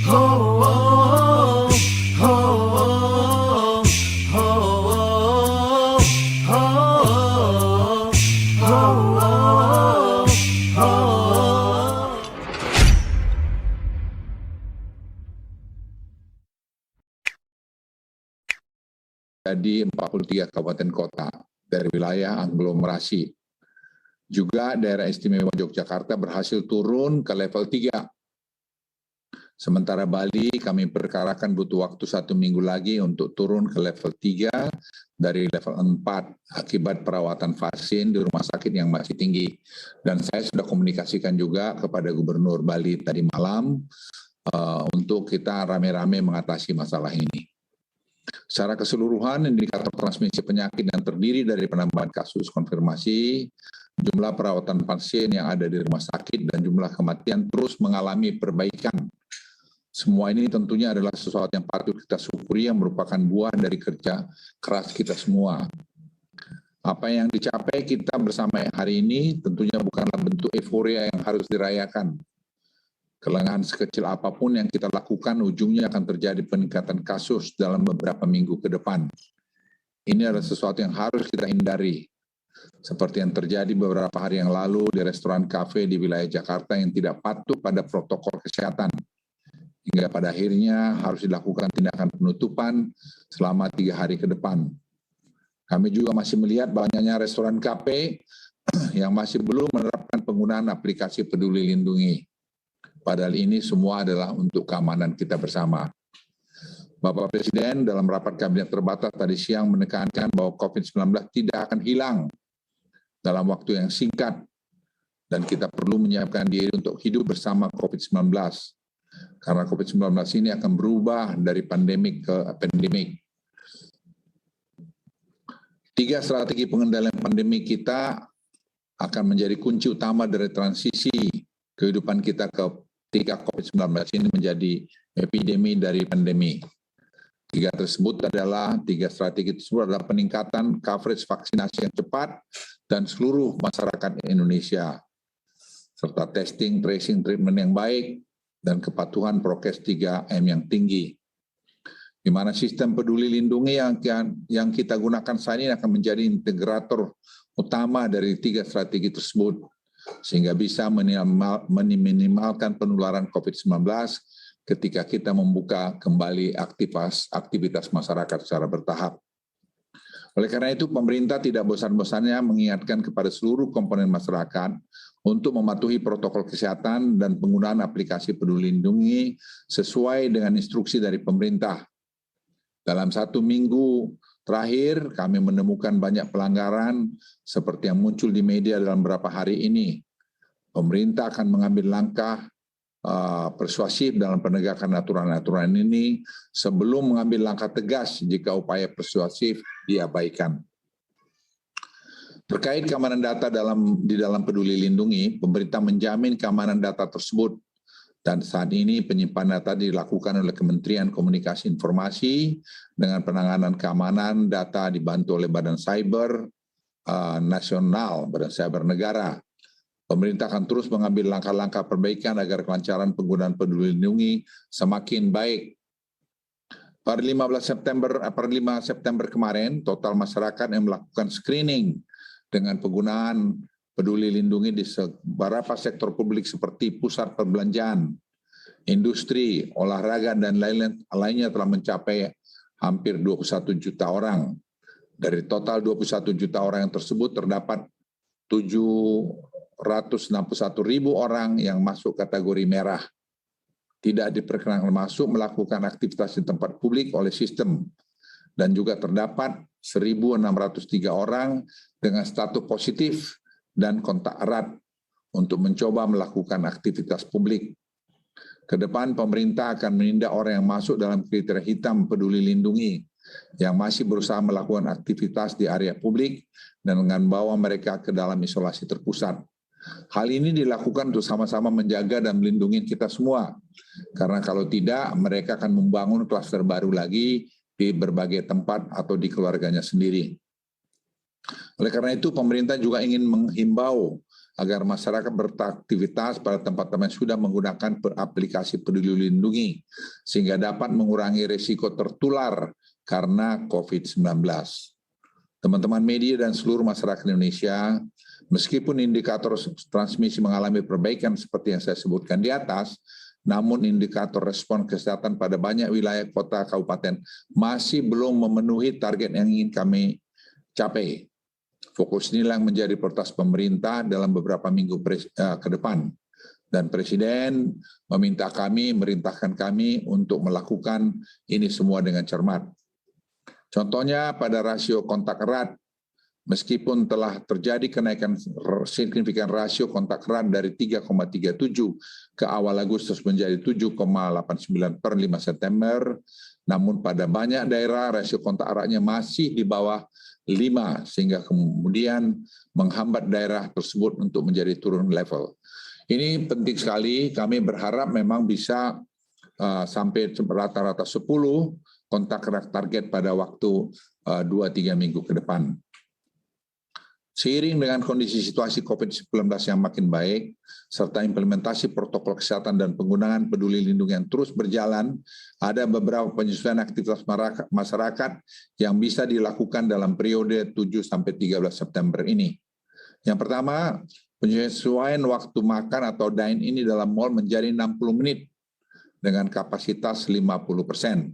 Di 43 kabupaten kota dari wilayah aglomerasi. Juga daerah istimewa Yogyakarta berhasil turun ke level 3. Sementara Bali kami perkirakan butuh waktu 1 minggu lagi untuk turun ke level 3 dari level 4 akibat perawatan pasien di rumah sakit yang masih tinggi. Dan saya sudah komunikasikan juga kepada Gubernur Bali tadi malam untuk kita rame-rame mengatasi masalah ini. Secara keseluruhan, indikator transmisi penyakit yang terdiri dari penambahan kasus konfirmasi, jumlah perawatan pasien yang ada di rumah sakit, dan jumlah kematian terus mengalami perbaikan. Semua ini tentunya adalah sesuatu yang patut kita syukuri yang merupakan buah dari kerja keras kita semua. Apa yang dicapai kita bersama hari ini tentunya bukanlah bentuk euforia yang harus dirayakan. Kelengahan sekecil apapun yang kita lakukan, ujungnya akan terjadi peningkatan kasus dalam beberapa minggu ke depan. Ini adalah sesuatu yang harus kita hindari. Seperti yang terjadi beberapa hari yang lalu di restoran kafe di wilayah Jakarta yang tidak patuh pada protokol kesehatan. Hingga pada akhirnya harus dilakukan tindakan penutupan selama 3 hari ke depan. Kami juga masih melihat banyaknya restoran kafe yang masih belum menerapkan penggunaan aplikasi Peduli Lindungi. Padahal ini semua adalah untuk keamanan kita bersama. Bapak Presiden dalam rapat kabinet terbatas tadi siang menekankan bahwa COVID-19 tidak akan hilang dalam waktu yang singkat dan kita perlu menyiapkan diri untuk hidup bersama COVID-19. Karena COVID-19 ini akan berubah dari pandemik ke endemik. 3 strategi pengendalian pandemi kita akan menjadi kunci utama dari transisi kehidupan kita ketika COVID-19 ini menjadi epidemi dari pandemi. 3 strategi tersebut adalah peningkatan coverage vaksinasi yang cepat dan seluruh masyarakat Indonesia, serta testing, tracing, treatment yang baik, dan kepatuhan prokes 3M yang tinggi. Di mana sistem Peduli Lindungi yang kita gunakan saat ini akan menjadi integrator utama dari 3 strategi tersebut, sehingga bisa meminimalkan penularan COVID-19 ketika kita membuka kembali aktivitas masyarakat secara bertahap. Oleh karena itu, pemerintah tidak bosan-bosannya mengingatkan kepada seluruh komponen masyarakat untuk mematuhi protokol kesehatan dan penggunaan aplikasi Peduli Lindungi sesuai dengan instruksi dari pemerintah. Dalam 1 minggu terakhir, kami menemukan banyak pelanggaran seperti yang muncul di media dalam beberapa hari ini. Pemerintah akan mengambil langkah persuasif dalam penegakan aturan-aturan ini sebelum mengambil langkah tegas jika upaya persuasif diabaikan. Terkait keamanan data di dalam Peduli Lindungi, pemerintah menjamin keamanan data tersebut. Dan saat ini penyimpanan data dilakukan oleh Kementerian Komunikasi Informasi dengan penanganan keamanan data dibantu oleh Badan Cyber Nasional, Badan Cyber Negara. Pemerintah akan terus mengambil langkah-langkah perbaikan agar kelancaran penggunaan Peduli Lindungi semakin baik. Per 5 September kemarin, total masyarakat yang melakukan screening dengan penggunaan Peduli Lindungi di beberapa sektor publik seperti pusat perbelanjaan, industri, olahraga, dan lainnya telah mencapai hampir 21 juta orang. Dari total 21 juta orang yang tersebut terdapat 761.000 orang yang masuk kategori merah. Tidak diperkenankan masuk melakukan aktivitas di tempat publik oleh sistem. Dan juga terdapat 1.603 orang dengan status positif dan kontak erat untuk mencoba melakukan aktivitas publik. Kedepan pemerintah akan menindak orang yang masuk dalam kriteria hitam Peduli Lindungi yang masih berusaha melakukan aktivitas di area publik dan dengan membawa mereka ke dalam isolasi terpusat. Hal ini dilakukan untuk sama-sama menjaga dan melindungi kita semua. Karena kalau tidak, mereka akan membangun klaster baru lagi di berbagai tempat atau di keluarganya sendiri. Oleh karena itu, pemerintah juga ingin menghimbau agar masyarakat beraktivitas pada tempat-tempat yang sudah menggunakan aplikasi Peduli Lindungi, sehingga dapat mengurangi risiko tertular karena COVID-19. Teman-teman media dan seluruh masyarakat Indonesia, meskipun indikator transmisi mengalami perbaikan seperti yang saya sebutkan di atas, namun indikator respon kesehatan pada banyak wilayah kota kabupaten masih belum memenuhi target yang ingin kami capai. Fokus inilah yang menjadi prioritas pemerintah dalam beberapa minggu ke depan. Dan Presiden merintahkan kami untuk melakukan ini semua dengan cermat. Contohnya pada rasio kontak erat, meskipun telah terjadi kenaikan signifikan rasio kontak erat dari 3,37 ke awal Agustus menjadi 7,89 per 5 September, namun pada banyak daerah rasio kontak eratnya masih di bawah 5, sehingga kemudian menghambat daerah tersebut untuk menjadi turun level. Ini penting sekali, kami berharap memang bisa sampai rata-rata 10 kontak erat target pada waktu 2-3 minggu ke depan. Seiring dengan kondisi situasi COVID-19 yang makin baik, serta implementasi protokol kesehatan dan penggunaan Peduli Lindungi yang terus berjalan, ada beberapa penyesuaian aktivitas masyarakat yang bisa dilakukan dalam periode 7-13 September ini. Yang pertama, penyesuaian waktu makan atau dine-in dalam mal menjadi 60 menit dengan kapasitas 50%.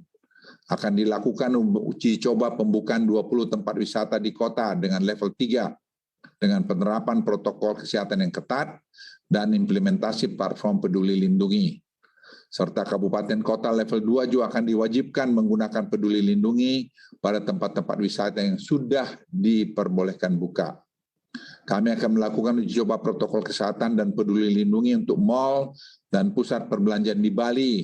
Akan dilakukan uji coba pembukaan 20 tempat wisata di kota dengan level 3, dengan penerapan protokol kesehatan yang ketat dan implementasi platform Peduli Lindungi. Serta kabupaten kota level 2 juga akan diwajibkan menggunakan Peduli Lindungi pada tempat-tempat wisata yang sudah diperbolehkan buka. Kami akan melakukan uji coba protokol kesehatan dan Peduli Lindungi untuk mal dan pusat perbelanjaan di Bali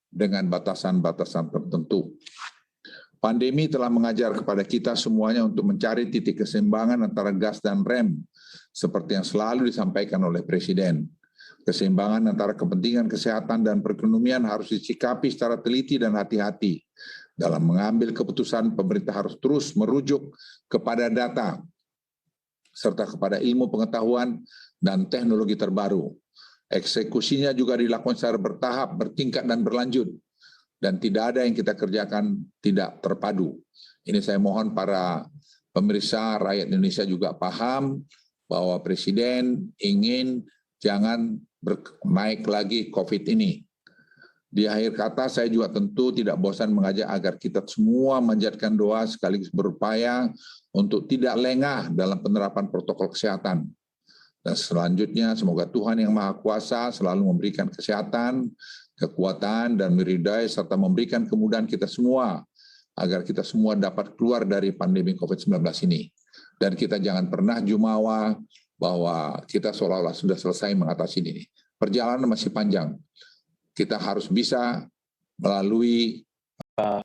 dengan batasan-batasan tertentu. Pandemi telah mengajar kepada kita semuanya untuk mencari titik keseimbangan antara gas dan rem, seperti yang selalu disampaikan oleh Presiden. Keseimbangan antara kepentingan kesehatan dan perekonomian harus disikapi secara teliti dan hati-hati. Dalam mengambil keputusan, pemerintah harus terus merujuk kepada data, serta kepada ilmu pengetahuan dan teknologi terbaru. Eksekusinya juga dilakukan secara bertahap, bertingkat, dan berlanjut. Dan tidak ada yang kita kerjakan tidak terpadu. Ini saya mohon para pemirsa, rakyat Indonesia juga paham bahwa Presiden ingin jangan naik lagi COVID ini. Di akhir kata, saya juga tentu tidak bosan mengajak agar kita semua menjadikan doa sekaligus berupaya untuk tidak lengah dalam penerapan protokol kesehatan. Dan selanjutnya, semoga Tuhan Yang Maha Kuasa selalu memberikan kesehatan, kekuatan, dan meridai, serta memberikan kemudahan kita semua, agar kita semua dapat keluar dari pandemi COVID-19 ini. Dan kita jangan pernah jumawa bahwa kita seolah-olah sudah selesai mengatasi ini. Perjalanan masih panjang. Kita harus bisa melalui Pak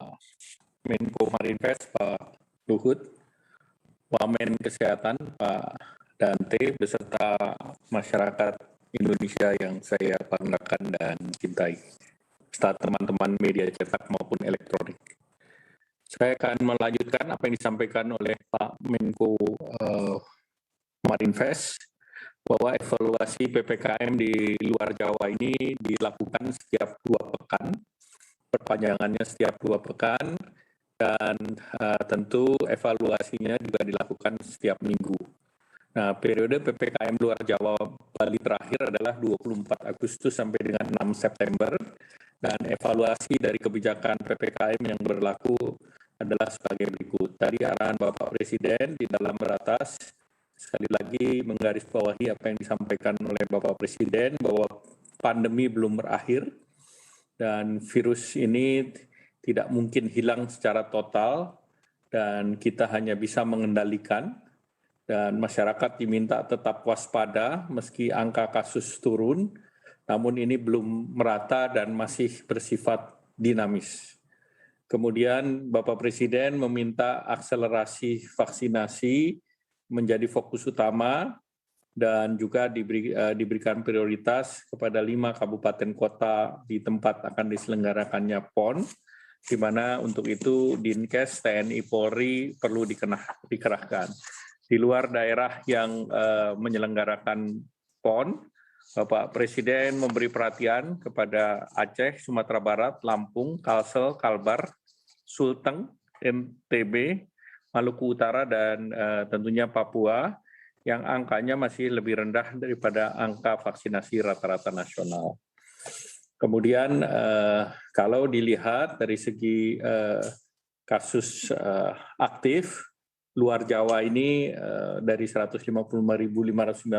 Menko Marinvest, Pak Luhut, Wamen Kesehatan, Pak Dante, beserta masyarakat Indonesia yang saya banggakan dan cintai, serta teman-teman media cetak maupun elektronik. Saya akan melanjutkan apa yang disampaikan oleh Pak Menko Marinvest, bahwa evaluasi PPKM di luar Jawa ini dilakukan setiap 2 pekan, perpanjangannya setiap 2 pekan, dan tentu evaluasinya juga dilakukan setiap minggu. Nah, periode PPKM luar Jawa Bali terakhir adalah 24 Agustus sampai dengan 6 September, dan evaluasi dari kebijakan PPKM yang berlaku adalah sebagai berikut. Tadi arahan Bapak Presiden di dalam beratas, sekali lagi menggarisbawahi apa yang disampaikan oleh Bapak Presiden, bahwa pandemi belum berakhir, dan virus ini tidak mungkin hilang secara total, dan kita hanya bisa mengendalikan. Dan masyarakat diminta tetap waspada meski angka kasus turun, namun ini belum merata dan masih bersifat dinamis. Kemudian Bapak Presiden meminta akselerasi vaksinasi menjadi fokus utama dan juga diberikan prioritas kepada 5 kabupaten kota di tempat akan diselenggarakannya PON, di mana untuk itu Dinkes, TNI, Polri perlu dikerahkan. Di luar daerah yang menyelenggarakan PON, Bapak Presiden memberi perhatian kepada Aceh, Sumatera Barat, Lampung, Kalsel, Kalbar, Sulteng, NTB, Maluku Utara, dan tentunya Papua, yang angkanya masih lebih rendah daripada angka vaksinasi rata-rata nasional. Kemudian kalau dilihat dari segi kasus aktif, luar Jawa ini dari 155.519,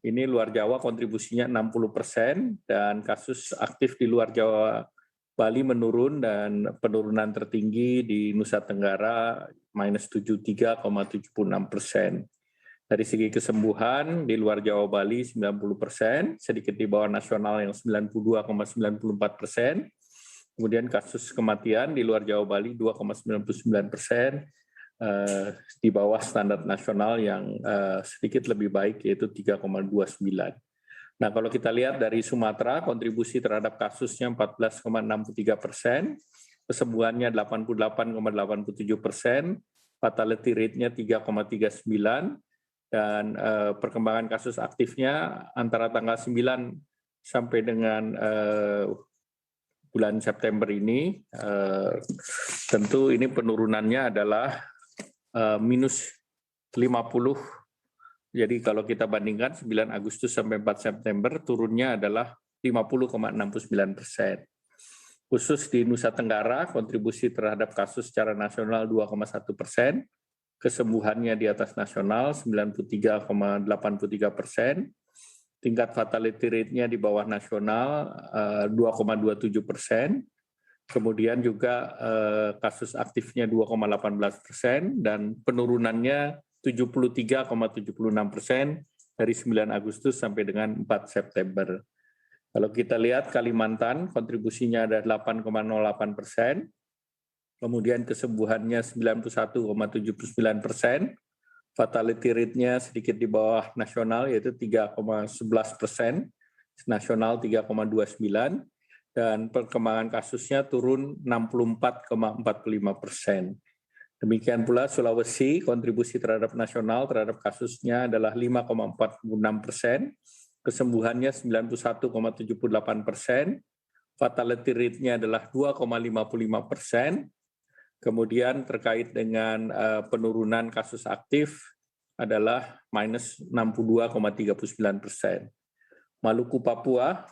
ini luar Jawa kontribusinya 60%, dan kasus aktif di luar Jawa Bali menurun, dan penurunan tertinggi di Nusa Tenggara minus 73,76%. Dari segi kesembuhan di luar Jawa Bali 90%, sedikit di bawah nasional yang 92,94%. Kemudian kasus kematian di luar Jawa Bali 2,99%, di bawah standar nasional yang sedikit lebih baik, yaitu 3,29. Nah, kalau kita lihat dari Sumatera, kontribusi terhadap kasusnya 14,63%, kesembuhannya 88,87%, fatality rate-nya 3,39%, dan perkembangan kasus aktifnya antara tanggal 9 sampai dengan bulan September ini, tentu ini penurunannya adalah minus 50. Jadi kalau kita bandingkan 9 Agustus sampai 4 September, turunnya adalah 50,69%. Khusus di Nusa Tenggara, kontribusi terhadap kasus secara nasional 2,1%, kesembuhannya di atas nasional 93,83%, tingkat fatality rate-nya di bawah nasional 2,27%, kemudian juga kasus aktifnya 2,18%, dan penurunannya 73,76% dari 9 Agustus sampai dengan 4 September. Kalau kita lihat Kalimantan, kontribusinya ada 8,08%, kemudian kesembuhannya 91,79%, fatality rate-nya sedikit di bawah nasional yaitu 3,11%, nasional 3,29%, dan perkembangan kasusnya turun 64,45%. Demikian pula Sulawesi, kontribusi terhadap nasional terhadap kasusnya adalah 5,46%, kesembuhannya 91,78%, fatality rate-nya adalah 2,55%, kemudian terkait dengan penurunan kasus aktif adalah minus 62,39%. Maluku Papua,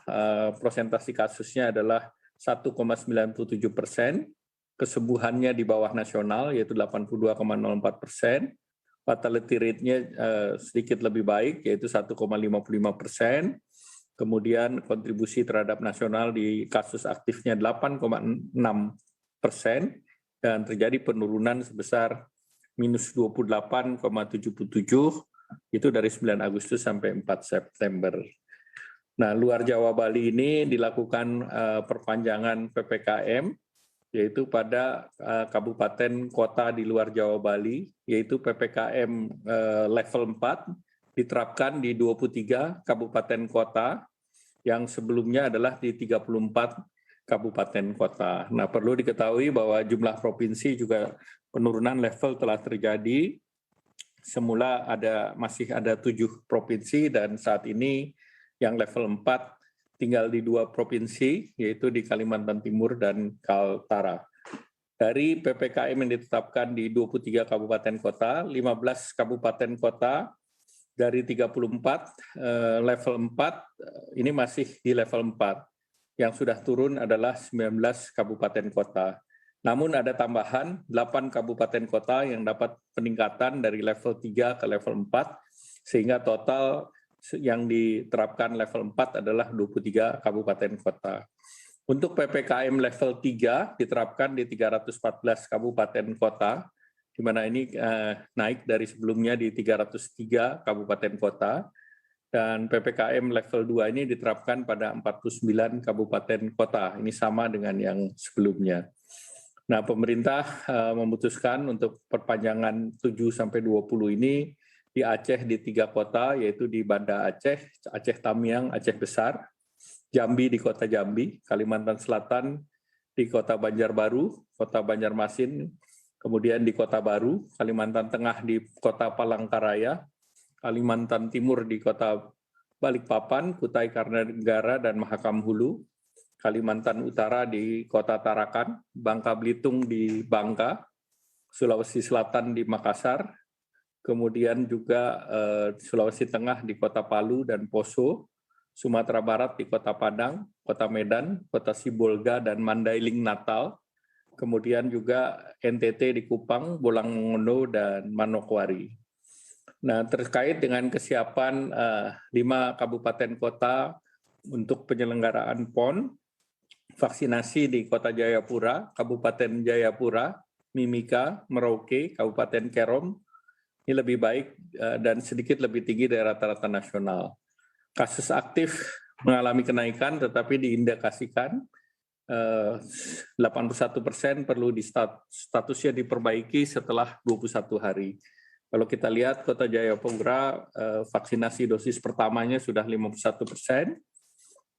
persentase kasusnya adalah 1,97%, kesembuhannya di bawah nasional yaitu 82,04%, fatality rate-nya sedikit lebih baik yaitu 1,55%, kemudian kontribusi terhadap nasional di kasus aktifnya 8,6%, dan terjadi penurunan sebesar minus 28,77, itu dari 9 Agustus sampai 4 September. Nah, luar Jawa Bali ini dilakukan perpanjangan PPKM, yaitu pada kabupaten kota di luar Jawa Bali, yaitu PPKM level 4 diterapkan di 23 kabupaten kota, yang sebelumnya adalah di 34 kabupaten kota. Nah, perlu diketahui bahwa jumlah provinsi juga penurunan level telah terjadi. Semula masih ada 7 provinsi, dan saat ini yang level 4 tinggal di 2 provinsi, yaitu di Kalimantan Timur dan Kaltara. Dari PPKM yang ditetapkan di 23 kabupaten kota, 15 kabupaten kota dari 34 level 4 ini masih di level 4. Yang sudah turun adalah 19 kabupaten kota. Namun ada tambahan 8 kabupaten kota yang dapat peningkatan dari level 3 ke level 4, sehingga total yang diterapkan level 4 adalah 23 kabupaten kota. Untuk PPKM level 3 diterapkan di 314 kabupaten kota, di mana ini naik dari sebelumnya di 303 kabupaten kota, dan PPKM level 2 ini diterapkan pada 49 kabupaten kota. Ini sama dengan yang sebelumnya. Nah, pemerintah memutuskan untuk perpanjangan 7-20 ini di Aceh di 3 kota, yaitu di Banda Aceh, Aceh Tamiang, Aceh Besar, Jambi di kota Jambi, Kalimantan Selatan di kota Banjarbaru, kota Banjarmasin, kemudian di kota Baru, Kalimantan Tengah di kota Palangkaraya, Kalimantan Timur di kota Balikpapan, Kutai Kartanegara, dan Mahakam Hulu. Kalimantan Utara di Kota Tarakan, Bangka Belitung di Bangka, Sulawesi Selatan di Makassar, kemudian juga Sulawesi Tengah di Kota Palu dan Poso, Sumatera Barat di Kota Padang, Kota Medan, Kota Sibolga, dan Mandailing Natal, kemudian juga NTT di Kupang, Bolang-Mongondo, dan Manokwari. Nah, terkait dengan kesiapan 5 kabupaten kota untuk penyelenggaraan PON, vaksinasi di Kota Jayapura, Kabupaten Jayapura, Mimika, Merauke, Kabupaten Kerom, ini lebih baik dan sedikit lebih tinggi dari rata-rata nasional. Kasus aktif mengalami kenaikan tetapi diindikasikan 81% perlu statusnya diperbaiki setelah 21 hari. Kalau kita lihat Kota Jayapura vaksinasi dosis pertamanya sudah 51%,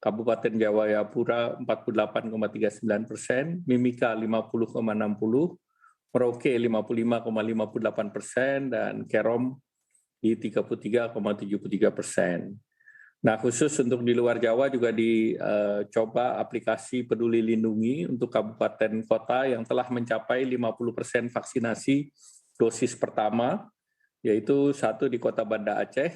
Kabupaten Jayapura 48,39%, Mimika 50,60%, Merauke 55,58%, dan Kerom di 33,73%. Nah, khusus untuk di luar Jawa juga dicoba aplikasi Peduli Lindungi untuk kabupaten kota yang telah mencapai 50% vaksinasi dosis pertama, yaitu satu di Kota Banda Aceh,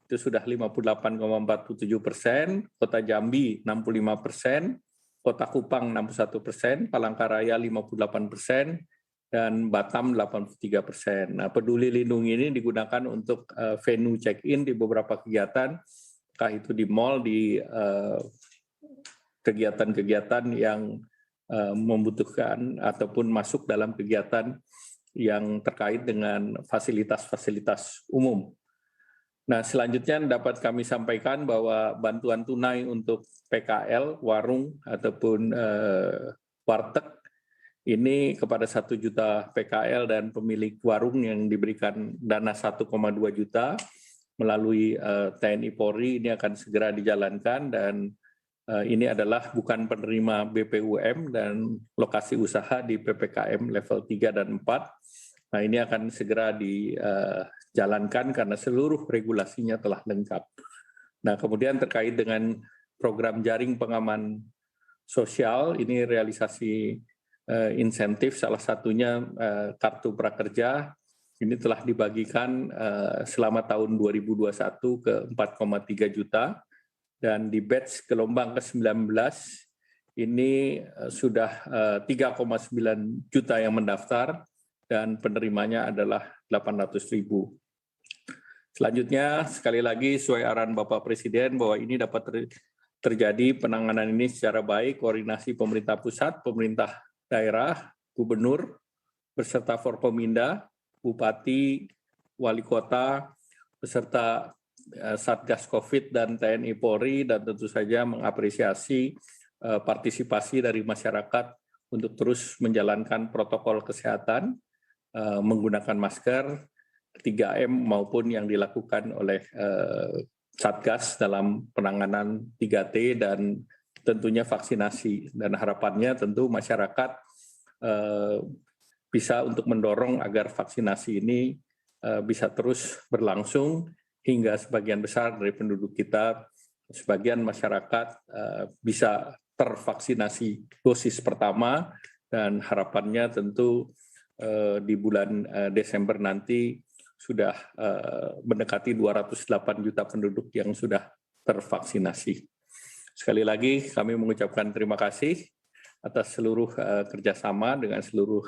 itu sudah 58,47%, Kota Jambi 65%, Kota Kupang 61%, Palangkaraya 58%, dan Batam 83%. Nah, Peduli Lindungi ini digunakan untuk venue check-in di beberapa kegiatan, entah itu di mal, di kegiatan-kegiatan yang membutuhkan ataupun masuk dalam kegiatan yang terkait dengan fasilitas-fasilitas umum. Nah, selanjutnya dapat kami sampaikan bahwa bantuan tunai untuk PKL, warung, ataupun warteg, ini kepada 1 juta PKL dan pemilik warung yang diberikan dana 1,2 juta melalui TNI Polri, ini akan segera dijalankan, dan ini adalah bukan penerima BPUM dan lokasi usaha di PPKM level 3 dan 4. Nah, ini akan segera dijalankan karena seluruh regulasinya telah lengkap. Nah, kemudian terkait dengan program jaring pengaman sosial, ini realisasi insentif, salah satunya kartu prakerja, ini telah dibagikan selama tahun 2021 ke 4,3 juta, dan di batch gelombang ke-19 ini sudah 3,9 juta yang mendaftar, dan penerimanya adalah 800.000. Selanjutnya, sekali lagi sesuai arahan Bapak Presiden bahwa ini dapat terjadi penanganan ini secara baik, koordinasi pemerintah pusat, pemerintah daerah, gubernur, beserta Forkominda, Bupati, Wali Kota, beserta Satgas COVID dan TNI Polri, dan tentu saja mengapresiasi partisipasi dari masyarakat untuk terus menjalankan protokol kesehatan, menggunakan masker, 3M maupun yang dilakukan oleh Satgas dalam penanganan 3T dan tentunya vaksinasi. Dan harapannya tentu masyarakat bisa untuk mendorong agar vaksinasi ini bisa terus berlangsung hingga sebagian besar dari penduduk kita, sebagian masyarakat bisa tervaksinasi dosis pertama, dan harapannya tentu di bulan Desember nanti sudah mendekati 208 juta penduduk yang sudah tervaksinasi. Sekali lagi kami mengucapkan terima kasih atas seluruh kerjasama dengan seluruh